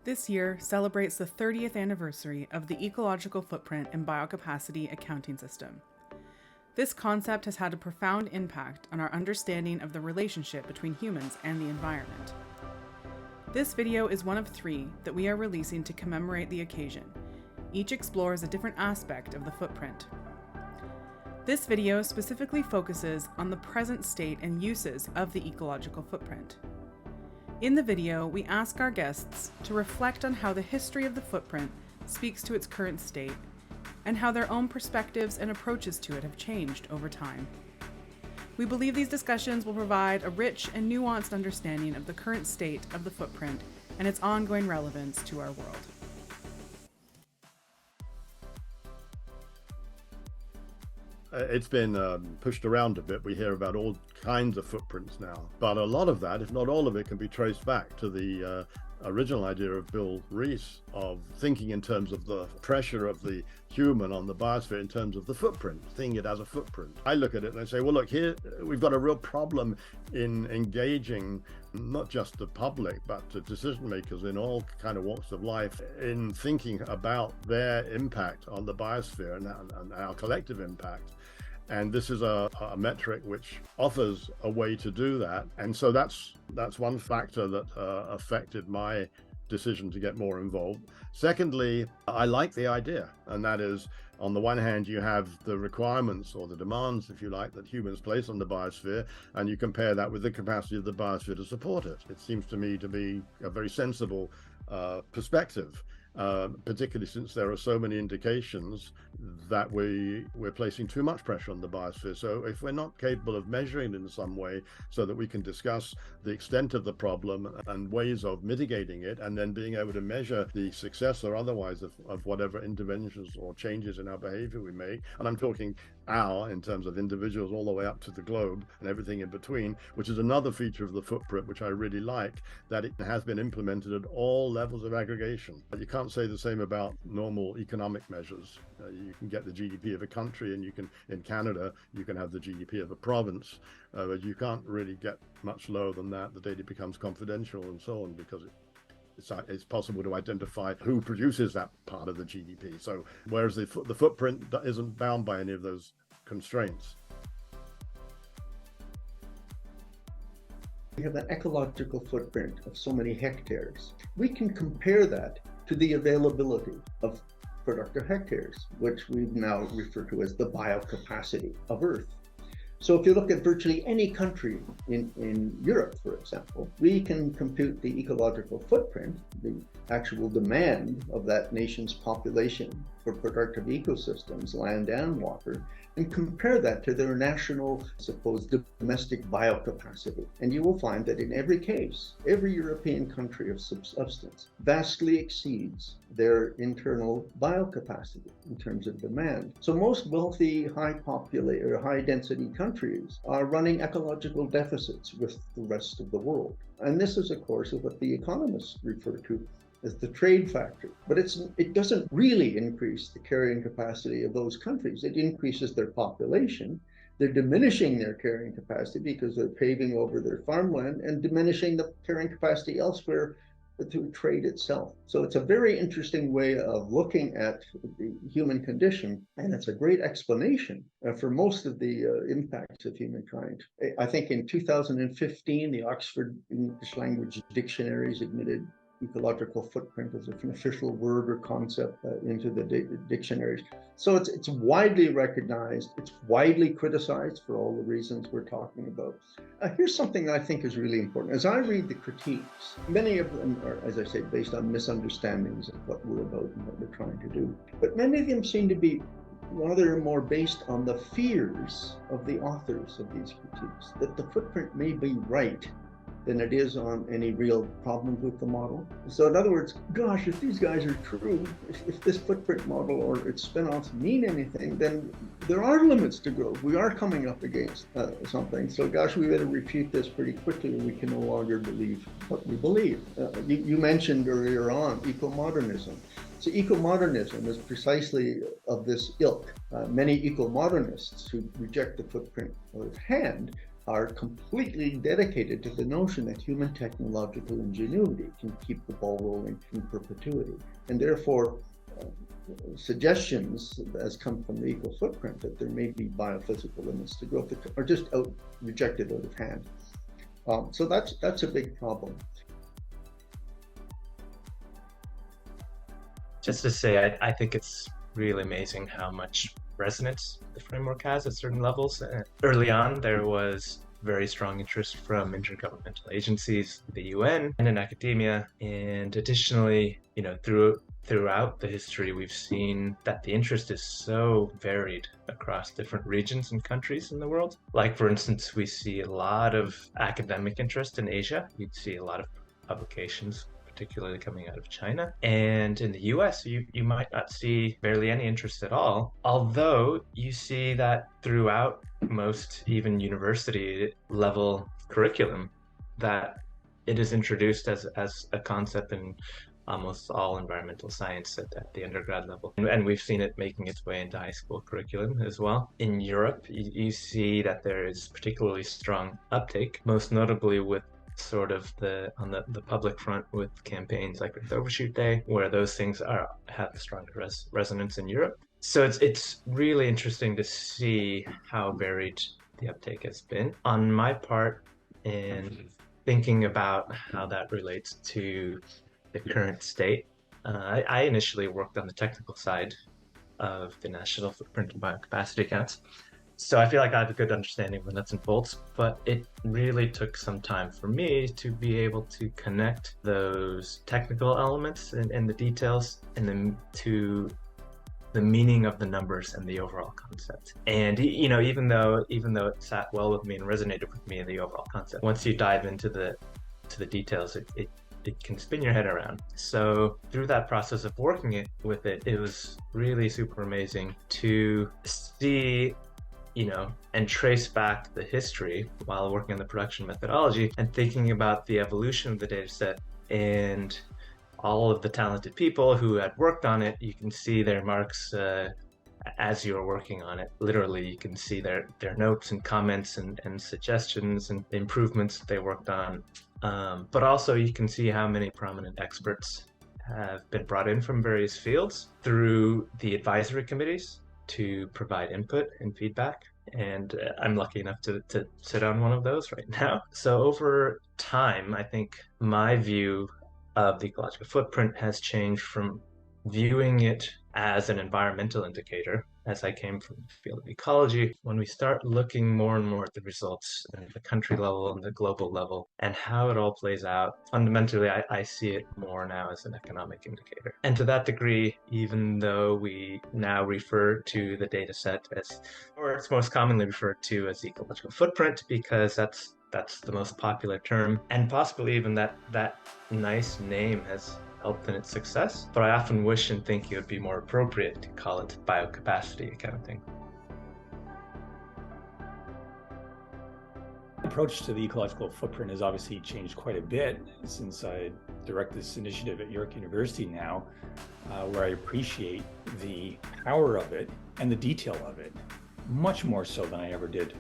This year celebrates the 30th anniversary of the Ecological Footprint and Biocapacity accounting system. This concept has had a profound impact on our understanding of the relationship between humans and the environment. This video is one of 3 that we are releasing to commemorate the occasion. Each explores a different aspect of the footprint. This video specifically focuses on the present state and uses of the ecological footprint. In the video, we ask our guests to reflect on how the history of the footprint speaks to its current state, and how their own perspectives and approaches to it have changed over time. We believe these discussions will provide a rich and nuanced understanding of the current state of the footprint and its ongoing relevance to our world. It's been pushed around a bit. We hear about all kinds of footprints now, but a lot of that, if not all of it, can be traced back to the original idea of Bill Rees of thinking in terms of the pressure of the human on the biosphere in terms of the footprint, seeing it as a footprint. I look at it and I say, well, look, here we've got a real problem in engaging not just the public, but the decision makers in all kind of walks of life in thinking about their impact on the biosphere and our collective impact. And this is a metric which offers a way to do that. And so that's one factor that affected my decision to get more involved. Secondly, I like the idea, and that is, on the one hand, you have the requirements or the demands, if you like, that humans place on the biosphere, and you compare that with the capacity of the biosphere to support it. It seems to me to be a very sensible perspective. Particularly since there are so many indications that we're placing too much pressure on the biosphere. So if we're not capable of measuring it in some way so that we can discuss the extent of the problem and ways of mitigating it, and then being able to measure the success or otherwise of whatever interventions or changes in our behavior we make, and I'm talking in terms of individuals all the way up to the globe and everything in between, which is another feature of the footprint which I really like, that it has been implemented at all levels of aggregation. But you can't say the same about normal economic measures. You can get the GDP of a country, and in Canada, you can have the GDP of a province, but you can't really get much lower than that. The data becomes confidential and so on, because it's possible to identify who produces that part of the GDP. So whereas the footprint isn't bound by any of those constraints. We have an ecological footprint of so many hectares. We can compare that to the availability of productive hectares, which we've now referred to as the biocapacity of Earth. So if you look at virtually any country in Europe, for example, we can compute the ecological footprint, the actual demand of that nation's population for productive ecosystems, land and water, and compare that to their national, supposed domestic biocapacity. And you will find that in every case, every European country of substance vastly exceeds their internal biocapacity in terms of demand. So most wealthy, high density countries are running ecological deficits with the rest of the world. And this is, of course, what the economists refer to as the trade factor. But it doesn't really increase the carrying capacity of those countries. It increases their population. They're diminishing their carrying capacity because they're paving over their farmland and diminishing the carrying capacity elsewhere through trade itself. So it's a very interesting way of looking at the human condition, and it's a great explanation for most of the impacts of humankind. I think in 2015, the Oxford English Language Dictionaries admitted ecological footprint as an official word or concept into the dictionaries. So it's widely recognized, it's widely criticized for all the reasons we're talking about. Here's something that I think is really important. As I read the critiques, many of them are, as I say, based on misunderstandings of what we're about and what we're trying to do. But many of them seem to be rather more based on the fears of the authors of these critiques, that the footprint may be right than it is on any real problems with the model. So in other words, gosh, if these guys are true, if this footprint model or its spin-offs mean anything, then there are limits to growth. We are coming up against something. So gosh, we better refute this pretty quickly, or we can no longer believe what we believe. You mentioned earlier on eco-modernism. So eco-modernism is precisely of this ilk. Many eco-modernists who reject the footprint of hand are completely dedicated to the notion that human technological ingenuity can keep the ball rolling in perpetuity. And therefore, suggestions, as come from the eco footprint, that there may be biophysical limits to growth are just rejected out of hand. So that's a big problem. Just to say, I think it's really amazing how much resonance the framework has at certain levels. Early on, there was very strong interest from intergovernmental agencies, the UN, and in academia. And additionally, throughout the history, we've seen that the interest is so varied across different regions and countries in the world. Like, for instance, we see a lot of academic interest in Asia. You'd see a lot of publications, particularly coming out of China. And in the US, you might not see barely any interest at all, although you see that throughout most even university level curriculum, that it is introduced as a concept in almost all environmental science at the undergrad level. And we've seen it making its way into high school curriculum as well. In Europe, you see that there is particularly strong uptake, most notably with sort of on the public front with campaigns like Earth Overshoot Day, where those things have a stronger resonance in Europe. So it's really interesting to see how varied the uptake has been. On my part, in thinking about how that relates to the current state, I initially worked on the technical side of the national footprint and biocapacity accounts. So I feel like I have a good understanding of the nuts and bolts, but it really took some time for me to be able to connect those technical elements and the details and then to the meaning of the numbers and the overall concept. And even though it sat well with me and resonated with me in the overall concept, once you dive into the details, it can spin your head around. So through that process of working with it, it was really super amazing to see, and trace back the history while working on the production methodology and thinking about the evolution of the data set and all of the talented people who had worked on it. You can see their marks as you're working on it. Literally, you can see their notes and comments and suggestions and improvements they worked on. But also you can see how many prominent experts have been brought in from various fields through the advisory committees to provide input and feedback. And I'm lucky enough to sit on one of those right now. So over time, I think my view of the ecological footprint has changed from viewing it as an environmental indicator, as I came from the field of ecology. When we start looking more and more at the results at the country level and the global level and how it all plays out, fundamentally, I see it more now as an economic indicator. And to that degree, even though we now refer to the data set or it's most commonly referred to as ecological footprint, because that's the most popular term, and possibly even that nice name has helped in its success, but I often wish and think it would be more appropriate to call it biocapacity accounting. The approach to the ecological footprint has obviously changed quite a bit since I direct this initiative at York University now, where I appreciate the power of it and the detail of it, much more so than I ever did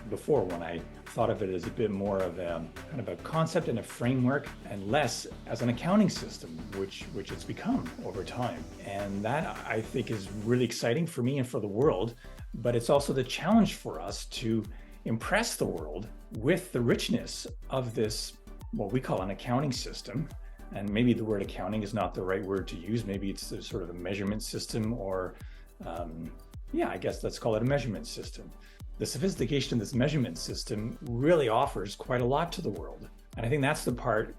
before, when I thought of it as a bit more of a kind of a concept and a framework, and less as an accounting system, which it's become over time. And that, I think, is really exciting for me and for the world, but it's also the challenge for us to impress the world with the richness of this, what we call an accounting system. And maybe the word accounting is not the right word to use. Maybe it's the sort of a measurement system, or I guess let's call it a measurement system. The sophistication of this measurement system really offers quite a lot to the world. And I think that's the part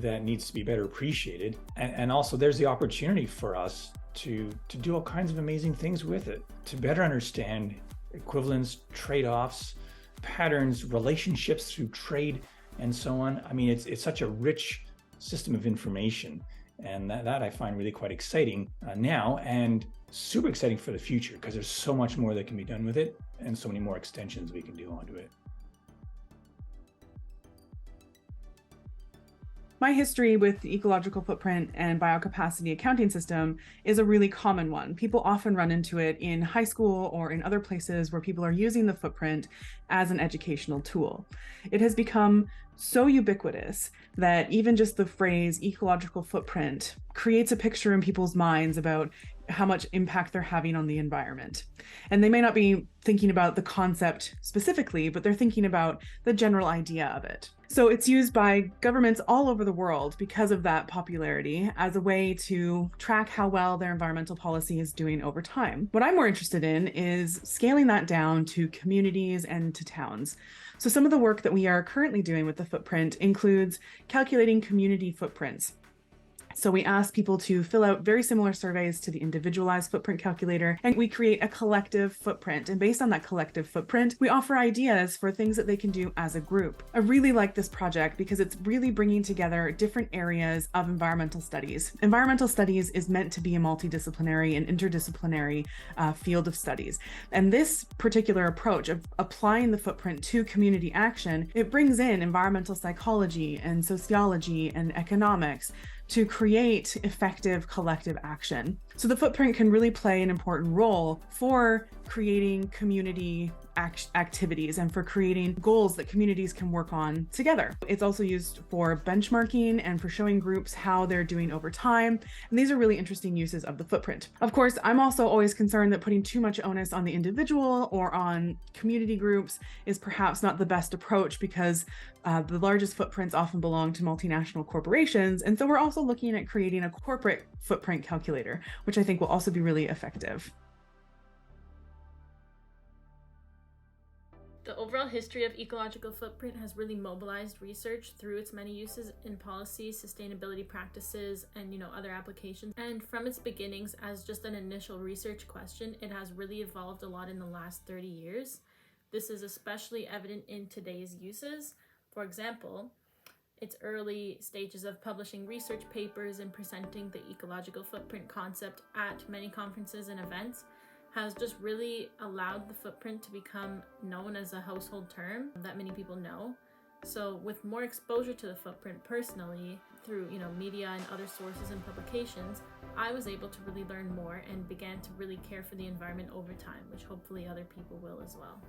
that needs to be better appreciated. And also there's the opportunity for us to do all kinds of amazing things with it, to better understand equivalence, trade-offs, patterns, relationships through trade, and so on. I mean, it's such a rich system of information, and that I find really quite exciting now, and super exciting for the future, because there's so much more that can be done with it and so many more extensions we can do onto it. My history with the ecological footprint and biocapacity accounting system is a really common one. People often run into it in high school or in other places where people are using the footprint as an educational tool. It has become so ubiquitous that even just the phrase ecological footprint creates a picture in people's minds about how much impact they're having on the environment. And they may not be thinking about the concept specifically, but they're thinking about the general idea of it. So it's used by governments all over the world because of that popularity as a way to track how well their environmental policy is doing over time. What I'm more interested in is scaling that down to communities and to towns. So some of the work that we are currently doing with the footprint includes calculating community footprints. So we ask people to fill out very similar surveys to the individualized footprint calculator, and we create a collective footprint. And based on that collective footprint, we offer ideas for things that they can do as a group. I really like this project because it's really bringing together different areas of environmental studies. Environmental studies is meant to be a multidisciplinary and interdisciplinary field of studies. And this particular approach of applying the footprint to community action, it brings in environmental psychology and sociology and economics to create effective collective action. So the footprint can really play an important role for creating community activities and for creating goals that communities can work on together. It's also used for benchmarking and for showing groups how they're doing over time. And these are really interesting uses of the footprint. Of course, I'm also always concerned that putting too much onus on the individual or on community groups is perhaps not the best approach because the largest footprints often belong to multinational corporations. And so we're also looking at creating a corporate footprint calculator, which I think will also be really effective. The overall history of ecological footprint has really mobilized research through its many uses in policy, sustainability practices, and other applications. And from its beginnings as just an initial research question, it has really evolved a lot in the last 30 years. This is especially evident in today's uses. For example, its early stages of publishing research papers and presenting the ecological footprint concept at many conferences and events has just really allowed the footprint to become known as a household term that many people know. So with more exposure to the footprint personally through media and other sources and publications, I was able to really learn more and began to really care for the environment over time, which hopefully other people will as well.